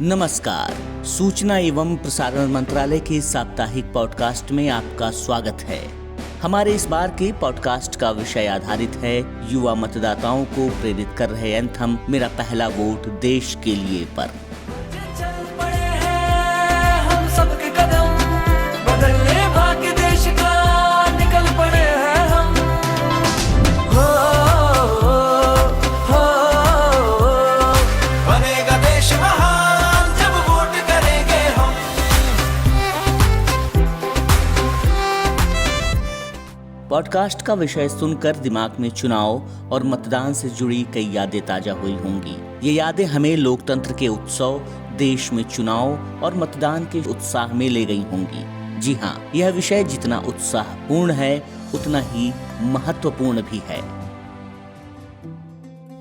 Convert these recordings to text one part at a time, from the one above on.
नमस्कार। सूचना एवं प्रसारण मंत्रालय के साप्ताहिक पॉडकास्ट में आपका स्वागत है। हमारे इस बार के पॉडकास्ट का विषय आधारित है युवा मतदाताओं को प्रेरित कर रहे एंथम मेरा पहला वोट देश के लिए पर। पॉडकास्ट का विषय सुनकर दिमाग में चुनाव और मतदान से जुड़ी कई यादें ताजा हुई होंगी। ये यादें हमें लोकतंत्र के उत्सव, देश में चुनाव और मतदान के उत्साह में ले गई होंगी। जी हाँ, यह विषय जितना उत्साहपूर्ण है उतना ही महत्वपूर्ण भी है।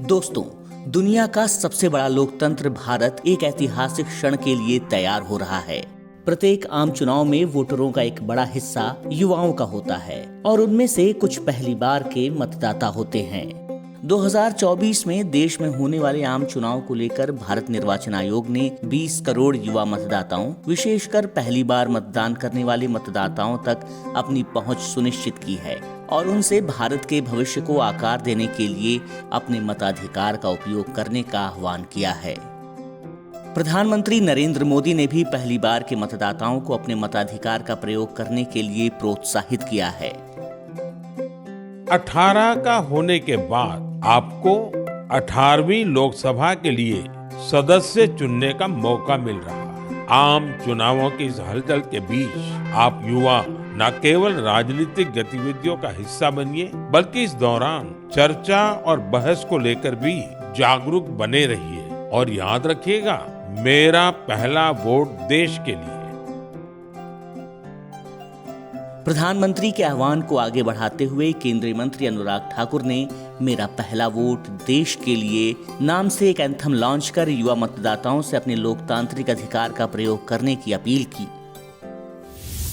दोस्तों, दुनिया का सबसे बड़ा लोकतंत्र भारत एक ऐतिहासिक क्षण के लिए तैयार हो रहा है। प्रत्येक आम चुनाव में वोटरों का एक बड़ा हिस्सा युवाओं का होता है और उनमें से कुछ पहली बार के मतदाता होते हैं। 2024 में देश में होने वाले आम चुनाव को लेकर भारत निर्वाचन आयोग ने 20 करोड़ युवा मतदाताओं, विशेषकर पहली बार मतदान करने वाले मतदाताओं तक अपनी पहुंच सुनिश्चित की है और उनसे भारत के भविष्य को आकार देने के लिए अपने मताधिकार का उपयोग करने का आह्वान किया है। प्रधानमंत्री नरेंद्र मोदी ने भी पहली बार के मतदाताओं को अपने मताधिकार का प्रयोग करने के लिए प्रोत्साहित किया है। 18 का होने के बाद आपको 18वीं लोकसभा के लिए सदस्य चुनने का मौका मिल रहा है। आम चुनावों की इस हलचल के बीच आप युवा न केवल राजनीतिक गतिविधियों का हिस्सा बनिए, बल्कि इस दौरान चर्चा और बहस को लेकर भी जागरूक बने रहिए और याद रखिएगा, मेरा पहला वोट देश के लिए। प्रधानमंत्री के आह्वान को आगे बढ़ाते हुए केंद्रीय मंत्री अनुराग ठाकुर ने मेरा पहला वोट देश के लिए नाम से एक एंथम लॉन्च कर युवा मतदाताओं से अपने लोकतांत्रिक अधिकार का प्रयोग करने की अपील की।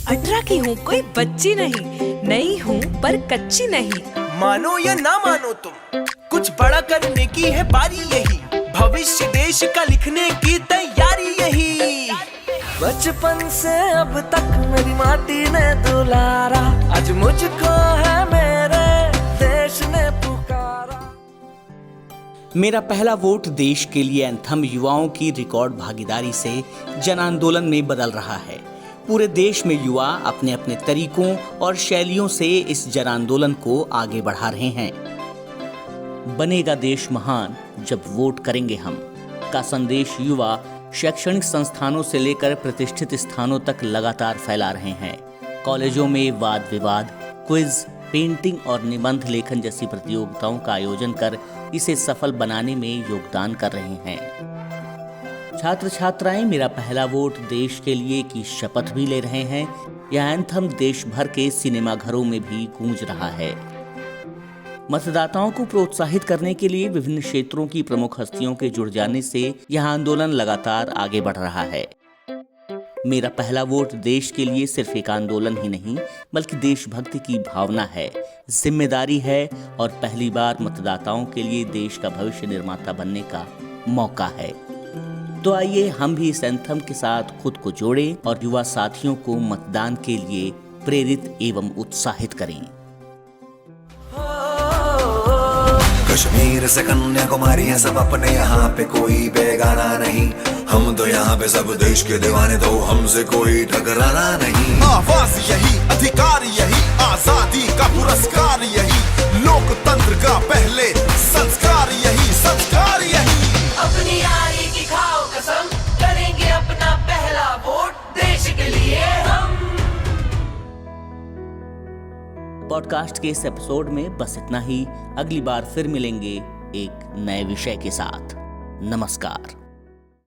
18 की हूँ, कोई बच्ची नहीं, नई हूँ पर कच्ची नहीं। मानो या ना मानो तुम, कुछ बड़ा करने की है बारी यही, भविष्य देश का लिखने की तैयारी यही। बचपन से अब तक मेरी माटी ने दुलारा, आज मुझको है मेरे देश ने पुकारा। मेरा पहला वोट देश के लिए एंथम युवाओं की रिकॉर्ड भागीदारी से जन आंदोलन में बदल रहा है। पूरे देश में युवा अपने अपने तरीकों और शैलियों से इस जन आंदोलन को आगे बढ़ा रहे हैं। बनेगा देश महान जब वोट करेंगे हम का संदेश युवा शैक्षणिक संस्थानों से लेकर प्रतिष्ठित स्थानों तक लगातार फैला रहे हैं। कॉलेजों में वाद विवाद, क्विज, पेंटिंग और निबंध लेखन जैसी प्रतियोगिताओं का आयोजन कर इसे सफल बनाने में योगदान कर रहे हैं। छात्र छात्राएं मेरा पहला वोट देश के लिए की शपथ भी ले रहे हैं। यह एंथम देश भर के सिनेमा घरों में भी गूंज रहा है। मतदाताओं को प्रोत्साहित करने के लिए विभिन्न क्षेत्रों की प्रमुख हस्तियों के जुड़ जाने से यह आंदोलन लगातार आगे बढ़ रहा है। मेरा पहला वोट देश के लिए सिर्फ एक आंदोलन ही नहीं, बल्कि देशभक्ति की भावना है, जिम्मेदारी है और पहली बार मतदाताओं के लिए देश का भविष्य निर्माता बनने का मौका है। तो आइए हम भी इस एंथम के साथ खुद को जोड़ें और युवा साथियों को मतदान के लिए प्रेरित एवं उत्साहित करें। कश्मीर से कन्याकुमारी है सब अपने, यहाँ पे कोई बेगाना नहीं। हम तो यहाँ पे सब देश के दीवाने, तो हमसे कोई टकराना नहीं। आवाज यही, अधिकार यही, आजादी का पुरस्कार यही, लोकतंत्र का पहले संस्कार यही, संस्कार यही। अपनी यारी की खाओ कसम, करेंगे अपना पहला वोट देश के लिए हम। पॉडकास्ट के इस एपिसोड में बस इतना ही। अगली बार फिर मिलेंगे एक नए विषय के साथ। नमस्कार।